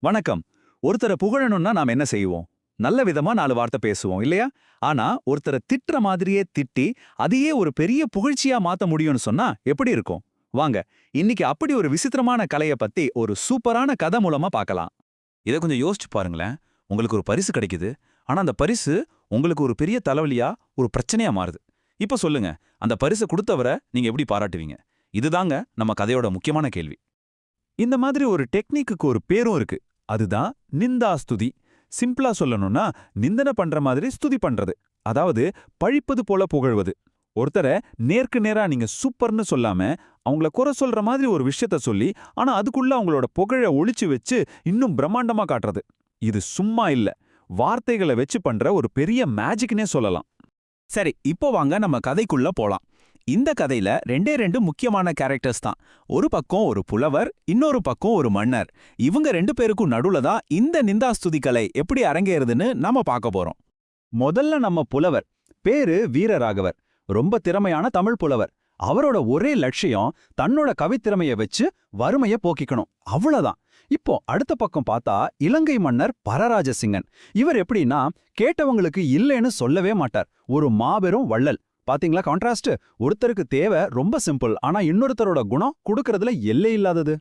வணக்கம். ஒருத்தரை புகழணும்னா நாம என்ன செய்வோம்? நல்ல விதமா 4 வார்த்தை பேசுவோம் இல்லையா? ஆனா ஒருத்தரை திட்டுற மாதிரியே திட்டி, அதையே ஒரு பெரிய புகழ்ச்சியா மாத்த முடியும்னு சொன்னா எப்படி இருக்கும்? வாங்க, இன்னைக்கு அப்படி ஒரு விசித்திரமான கலைய பத்தி ஒரு சூப்பரான கதை மூலமா பார்க்கலாம். இத கொஞ்சம் யோசிச்சு பாருங்களேன். உங்களுக்கு ஒரு பரிசு கிடைக்குது. ஆனா அந்த பரிசு உங்களுக்கு ஒரு பெரிய தலைவலியா, ஒரு பிரச்சனையா மாறுது. இப்ப சொல்லுங்க, அந்த பரிச குடுத்தவர நீங்க எப்படி பாராட்டுவீங்க? இதுதாங்க நம்ம கதையோட முக்கியமான கேள்வி. இந்த மாதிரி ஒரு டெக்னிக்குக்கு ஒரு பேரும் இருக்கு. அதுதான் நிந்தா ஸ்துதி. சிம்பிளா சொல்லணும்னா நிந்தனை பண்ற மாதிரி ஸ்துதி பண்றது. அதாவது பழிப்பது போல புகழ்வது. ஒருத்தரை நேருக்கு நேரா நீங்க சூப்பர்னு சொல்லாம அவங்கள குறை சொல்ற மாதிரி ஒரு விஷயத்த சொல்லி, ஆனா அதுக்குள்ள அவங்களோட புகழ ஒளிச்சு வச்சு இன்னும் பிரம்மாண்டமா காட்டுறது. இது சும்மா இல்ல, வார்த்தைகளை வச்சு பண்ற ஒரு பெரிய மேஜிக்னே சொல்லலாம். சரி, இப்போ வாங்க நம்ம கதைக்குள்ள போலாம். இந்த கதையில ரெண்டே ரெண்டு முக்கியமான கேரக்டர்ஸ் தான். ஒரு பக்கம் ஒரு புலவர், இன்னொரு பக்கம் ஒரு மன்னர். இவங்க ரெண்டு பேருக்கும் நடுவுல தான் இந்த நிந்தாஸ்துதி கலை எப்படி அரங்கேறுதுன்னு நாம பார்க்க போறோம். முதல்ல நம்ம புலவர். பேரு வீரராகவர். ரொம்ப திறமையான தமிழ் புலவர். அவரோட ஒரே லட்சியம் தன்னோட கவித்திறமைய வச்சு வறுமைய போக்கிக்கணும். அவ்வளவுதான். இப்போ அடுத்த பக்கம் பார்த்தா இலங்கை மன்னர் பரராஜசிங்கன். இவர் எப்படின்னா கேட்டவங்களுக்கு இல்லைன்னு சொல்லவே மாட்டார். ஒரு மாபெரும் வள்ளல். பாத்தீங்களா கான்ட்ராஸ்ட்? ஒருத்தருக்கு தேவை ரொம்ப சிம்பிள், ஆனா இன்னொருத்தரோட குணம் கொடுக்கறதுல எல்லை இல்லாதது.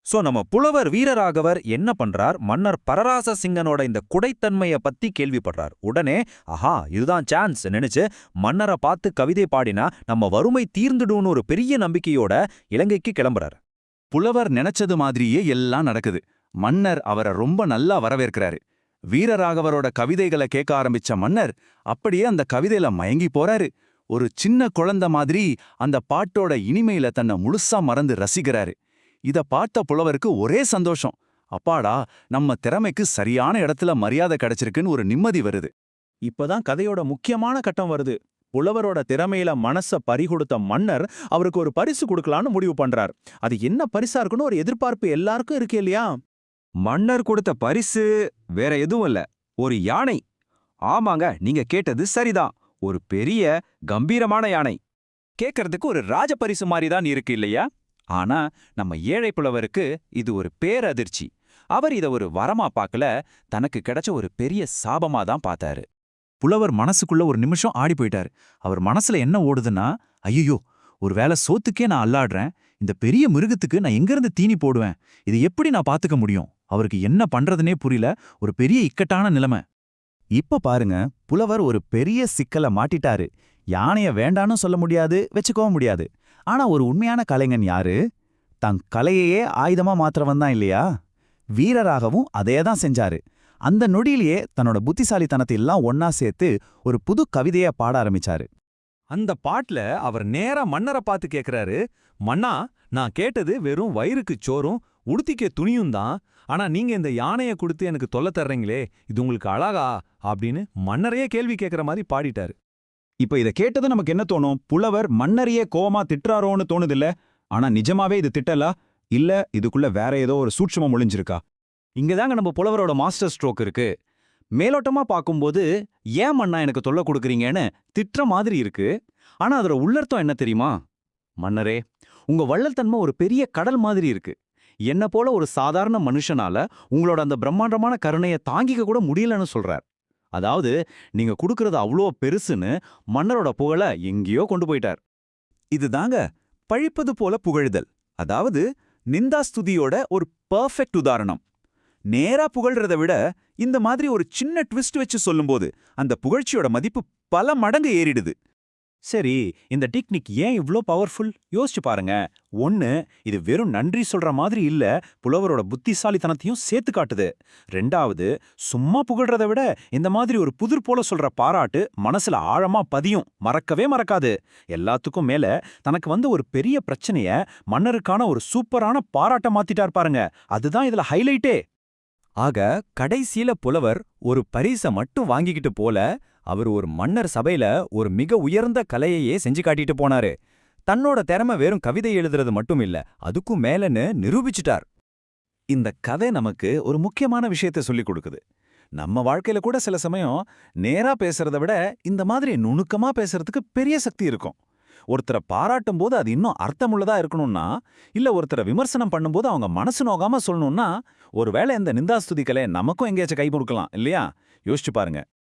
சோ நம்ம புலவர் வீரராகவர் என்ன பண்றார்? மன்னர் பரராச சிங்கனோட இந்த குடைத்தன்மைய பத்தி கேள்விப்படுறார். உடனே ஆஹா இதுதான் சான்ஸ் நினைச்சு மன்னரை பார்த்து கவிதை பாடினா நம்ம வறுமை தீர்ந்துடும்னு ஒரு பெரிய நம்பிக்கையோட இலங்கைக்கு கிளம்புறார். புலவர் நினைச்சது மாதிரியே எல்லாம் நடக்குது. மன்னர் அவரை ரொம்ப நல்லா வரவேற்கிறாரு. வீரராகவரோட கவிதைகளை கேட்க ஆரம்பிச்ச மன்னர் அப்படியே அந்த கவிதையில மயங்கி போறாரு. ஒரு சின்ன குழந்தை மாதிரி அந்த பாட்டோட இனிமையில தன்னை முழுசா மறந்து ரசிக்கிறாரு. இத பார்த்த புலவருக்கு ஒரே சந்தோஷம். அப்பாடா, நம்ம திறமைக்கு சரியான இடத்துல மரியாதை கிடைச்சிருக்குன்னு ஒரு நிம்மதி வருது. இப்பதான் கதையோட முக்கியமான கட்டம் வருது. புலவரோட திறமையில மனச பறிகொடுத்த மன்னர் அவருக்கு ஒரு பரிசு கொடுக்கலான்னு முடிவு பண்றார். அது என்ன பரிசா இருக்குன்னு ஒரு எதிர்பார்ப்பு எல்லாருக்கும் இருக்கு இல்லையா? மன்னர் கொடுத்த பரிசு வேற எதுவும் இல்ல, ஒரு யானை. ஆமாங்க, நீங்க கேட்டது சரிதான். ஒரு பெரிய கம்பீரமான யானை. கேட்கறதுக்கு ஒரு ராஜ பரிசு மாதிரி தான் இருக்கு இல்லையா? ஆனா நம்ம ஏழை புலவருக்கு இது ஒரு பேரதிர்ச்சி. அவர் இத ஒரு வரமா பார்க்கல, தனக்கு கிடைச்ச ஒரு பெரிய சாபமா தான் பார்த்தாரு. புலவர் மனசுக்குள்ள ஒரு நிமிஷம் ஆடி போயிட்டாரு. அவர் மனசுல என்ன ஓடுதுன்னா, ஐயோ, ஒருவேளை சோத்துக்கே நான் அல்லாடுறேன், இந்த பெரிய மிருகத்துக்கு நான் எங்கிருந்து தீனி போடுவேன்? இது எப்படி நான் பாத்துக்க முடியும்? அவருக்கு என்ன பண்றதுனே புரியல. ஒரு பெரிய இக்கட்டான நிலைமை. இப்ப பாருங்க, புலவர் ஒரு பெரிய சிக்கல மாட்டிட்டாரு. யானைய வேண்டான்னு சொல்ல முடியாது, வச்சுக்கவும் முடியாது. ஆனா ஒரு உண்மையான கலைஞன் யாரு? தன் கலையையே ஆயுதமா மாத்திரவன் தான் இல்லையா? வீரராகவும் அதேதான் செஞ்சாரு. அந்த நொடியிலேயே தன்னோட புத்திசாலித்தனத்தை எல்லாம் ஒன்னா சேர்த்து ஒரு புது கவிதைய பாட ஆரம்பிச்சாரு. அந்த பாட்டுல அவர் நேரா மன்னரை பார்த்து கேக்குறாரு, மன்னா, நான் கேட்டது வெறும் வயிறுக்கு சோறும் உடுத்திக்க துணியும் தான். ஆனா நீங்க இந்த யானைய கொடுத்து எனக்கு தொல்லை தர்றீங்களே, இது உங்களுக்கு அழகா அப்படின்னு மன்னரையே கேள்வி கேட்கற மாதிரி பாடிட்டாரு. இப்ப இத கேட்டது நமக்கு என்ன தோணும்? புலவர் மன்னரையே கோவமா திட்டுறாரோன்னு தோணுதில்ல? ஆனா நிஜமாவே இது திட்டலா? இல்ல இதுக்குள்ள வேற ஏதோ ஒரு சூட்சுமம் ஒளிஞ்சிருக்கா? இங்கதாங்க நம்ம புலவரோட மாஸ்டர் ஸ்ட்ரோக் இருக்கு. மேலோட்டமா பார்க்கும்போது ஏன் மன்னா எனக்கு தொல்லை கொடுக்குறீங்கன்னு திட்டுற மாதிரி இருக்கு. ஆனா அதோட உள்ளர்த்தம் என்ன தெரியுமா? மன்னரே, உங்க வள்ளல் தன்மை ஒரு பெரிய கடல் மாதிரி இருக்கு. என்ன போல ஒரு சாதாரண மனுஷனால உங்களோட அந்த பிரம்மாண்டமான கருணையை தாங்கிக்க கூட முடியலன்னு சொல்றார். அதாவது நீங்க கொடுக்கறது அவ்வளோ பெருசுன்னு மன்னரோட புகழ எங்கேயோ கொண்டு போயிட்டார். இதுதாங்க பழிப்பது போல புகழுதல். அதாவது நிந்தாஸ்துதியோட ஒரு பெர்ஃபெக்ட் உதாரணம். நேரா புகழ்றத விட இந்த மாதிரி ஒரு சின்ன ட்விஸ்ட் வச்சு சொல்லும்போது அந்த புகழ்ச்சியோட மதிப்பு பல மடங்கு ஏறிடுது. சரி, இந்த டெக்னிக் ஏன் இவ்ளோ பவர்ஃபுல்? யோசிச்சு பாருங்க. ஒன்னு, இது வெறும் நன்றி சொல்ற மாதிரி இல்ல, புலவரோட புத்திசாலித்தனத்தையும் சேர்த்து காட்டுது. ரெண்டாவது, சும்மா புகழ்றத விட இந்த மாதிரி ஒரு புதிர் போல சொல்ற பாராட்டு மனசுல ஆழமா பதியும், மறக்கவே மறக்காது. எல்லாத்துக்கும் மேல தனக்கு வந்த ஒரு பெரிய பிரச்சனைய மன்னருக்கான ஒரு சூப்பரான பாராட்ட மாத்திட்டார் பாருங்க. அதுதான் இதுல ஹைலைட்டே. ஆக கடைசியில புலவர் ஒரு பரிச மட்டும் வாங்கிக்கிட்டு போல, அவர் ஒரு மன்னர் சபையில ஒரு மிக உயர்ந்த கலையையே செஞ்சு காட்டிட்டு போனாரு. தன்னோட திறமை வெறும் கவிதை எழுதுறது மட்டும் இல்ல, அதுக்கும் மேலன்னு நிரூபிச்சுட்டார். இந்த கதை நமக்கு ஒரு முக்கியமான விஷயத்தை சொல்லிக் கொடுக்குது. நம்ம வாழ்க்கையில கூட சில சமயம் நேரா பேசுறத விட இந்த மாதிரி நுணுக்கமா பேசுறதுக்கு பெரிய சக்தி இருக்கும். ஒருத்தரை பாராட்டும் போது அது இன்னும் அர்த்தமுள்ளதா இருக்கணும்னா, இல்ல ஒருத்தரை விமர்சனம் பண்ணும்போது அவங்க மனசு நோகாம சொல்லணும்னா, ஒருவேளை இந்த நிந்தாஸ்துதி கலை நமக்கும் எங்கேயாச்சும் கை கொடுக்கலாம் இல்லையா? யோசிச்சு பாருங்க.